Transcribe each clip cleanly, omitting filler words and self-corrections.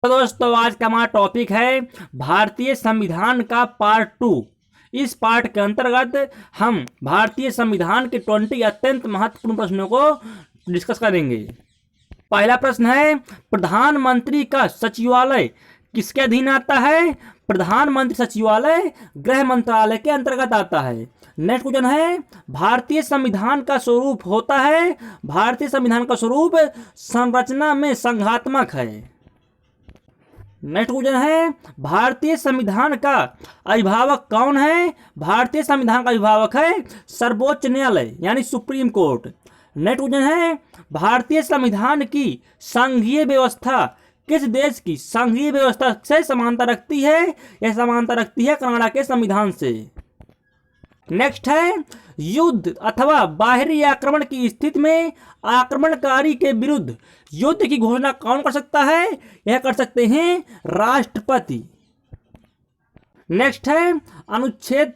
तो दोस्तों आज का हमारा टॉपिक है भारतीय संविधान का पार्ट 2। इस पार्ट के अंतर्गत हम भारतीय संविधान के 20 अत्यंत महत्वपूर्ण प्रश्नों को डिस्कस करेंगे। पहला प्रश्न है, प्रधानमंत्री का सचिवालय किसके अधीन आता है? प्रधानमंत्री सचिवालय गृह मंत्रालय के अंतर्गत आता है। नेक्स्ट क्वेश्चन है, भारतीय संविधान का स्वरूप होता है? भारतीय संविधान का स्वरूप संरचना में संघात्मक है। नेक्स्ट क्वेश्चन है, भारतीय संविधान का अभिभावक कौन है? भारतीय संविधान का अभिभावक है सर्वोच्च न्यायालय यानी सुप्रीम कोर्ट। नेक्स्ट क्वेश्चन है, भारतीय संविधान की संघीय व्यवस्था किस देश की संघीय व्यवस्था से समानता रखती है? यह समानता रखती है कनाडा के संविधान से। नेक्स्ट है, युद्ध अथवा बाहरी आक्रमण की स्थिति में आक्रमणकारी के विरुद्ध युद्ध की घोषणा कौन कर सकता है? यह कर सकते हैं राष्ट्रपति। नेक्स्ट है, अनुच्छेद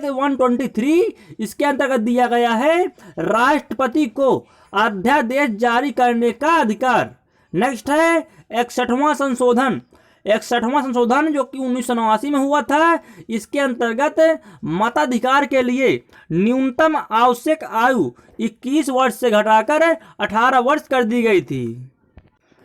123 इसके अंतर्गत दिया गया है राष्ट्रपति को अध्यादेश जारी करने का अधिकार। नेक्स्ट है, 61वां संशोधन जो कि 1989 में हुआ था, इसके अंतर्गत मताधिकार के लिए न्यूनतम आवश्यक आयु 21 वर्ष से घटाकर 18 वर्ष कर दी गई थी।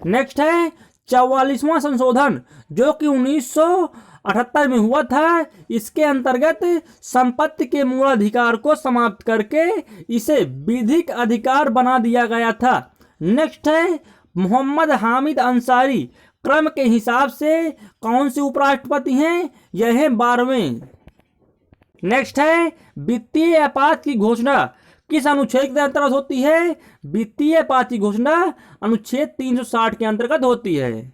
नेक्स्ट है, 44वां संशोधन जो कि 1978 में हुआ था, इसके अंतर्गत संपत्ति के मूलाधिकार को समाप्त करके इसे विधिक अधिकार बना दिया गया था। नेक्स्ट है, मोहम्मद हामिद अंसारी क्रम के हिसाब से कौन से उपराष्ट्रपति हैं? यह है 12वें। नेक्स्ट है, वित्तीय आपात की घोषणा किस अनुच्छेद के अंतर्गत होती है? वित्तीय आपात की घोषणा अनुच्छेद 360 के अंतर्गत होती है।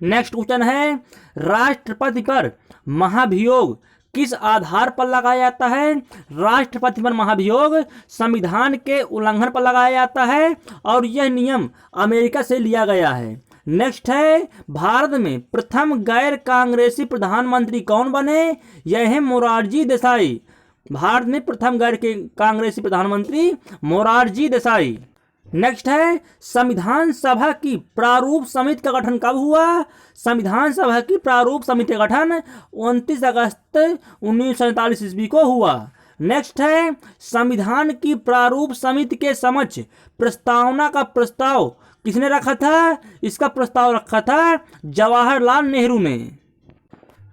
नेक्स्ट क्वेश्चन है, राष्ट्रपति पर महाभियोग किस आधार पर लगाया जाता है? राष्ट्रपति पर महाभियोग संविधान के उल्लंघन पर लगाया जाता है और यह नियम अमेरिका से लिया गया है। नेक्स्ट है, भारत में प्रथम गैर कांग्रेसी प्रधानमंत्री कौन बने? यह है मोरारजी देसाई। भारत में प्रथम गैर कांग्रेसी प्रधानमंत्री मोरारजी देसाई। नेक्स्ट है, संविधान सभा की प्रारूप समिति का गठन कब हुआ? संविधान सभा की प्रारूप समिति का गठन 29 अगस्त 1947 ईस्वी को हुआ। नेक्स्ट है, संविधान की प्रारूप समिति के समक्ष प्रस्तावना का प्रस्ताव किसने रखा था? इसका प्रस्ताव रखा था जवाहरलाल नेहरू ने।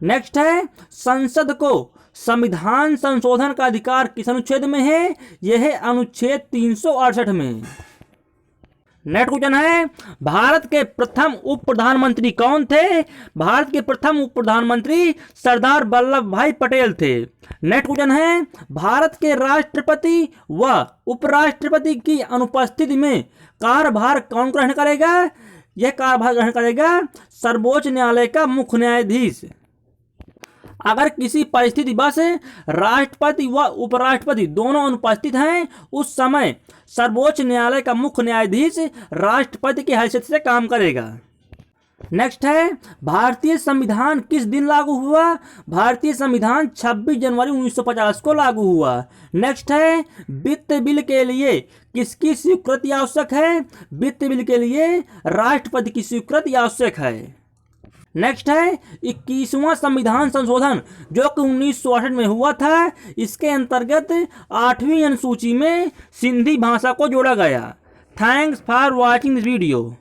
नेक्स्ट है, संसद को संविधान संशोधन का अधिकार किस अनुच्छेद में है? यह है अनुच्छेद 368 में। नेक्स्ट क्वेश्चन है, भारत के प्रथम उप प्रधानमंत्री कौन थे? भारत के प्रथम उप प्रधानमंत्री सरदार वल्लभ भाई पटेल थे। नेक्स्ट क्वेश्चन है, भारत के राष्ट्रपति व उपराष्ट्रपति की अनुपस्थिति में कार्यभार कौन ग्रहण करेगा? यह कार्यभार ग्रहण करेगा सर्वोच्च न्यायालय का मुख्य न्यायाधीश। अगर किसी परिस्थिति बस राष्ट्रपति व उपराष्ट्रपति दोनों अनुपस्थित हैं, उस समय सर्वोच्च न्यायालय का मुख्य न्यायाधीश राष्ट्रपति की हैसियत से काम करेगा। नेक्स्ट है, भारतीय संविधान किस दिन लागू हुआ? भारतीय संविधान 26 जनवरी 1950 को लागू हुआ। नेक्स्ट है, वित्त बिल के लिए किसकी स्वीकृति आवश्यक है? वित्त बिल के लिए राष्ट्रपति की स्वीकृति आवश्यक है। नेक्स्ट है, 21वां संविधान संशोधन जो कि 1968 में हुआ था, इसके अंतर्गत 8वीं अनुसूची में सिंधी भाषा को जोड़ा गया। Thanks for watching this video.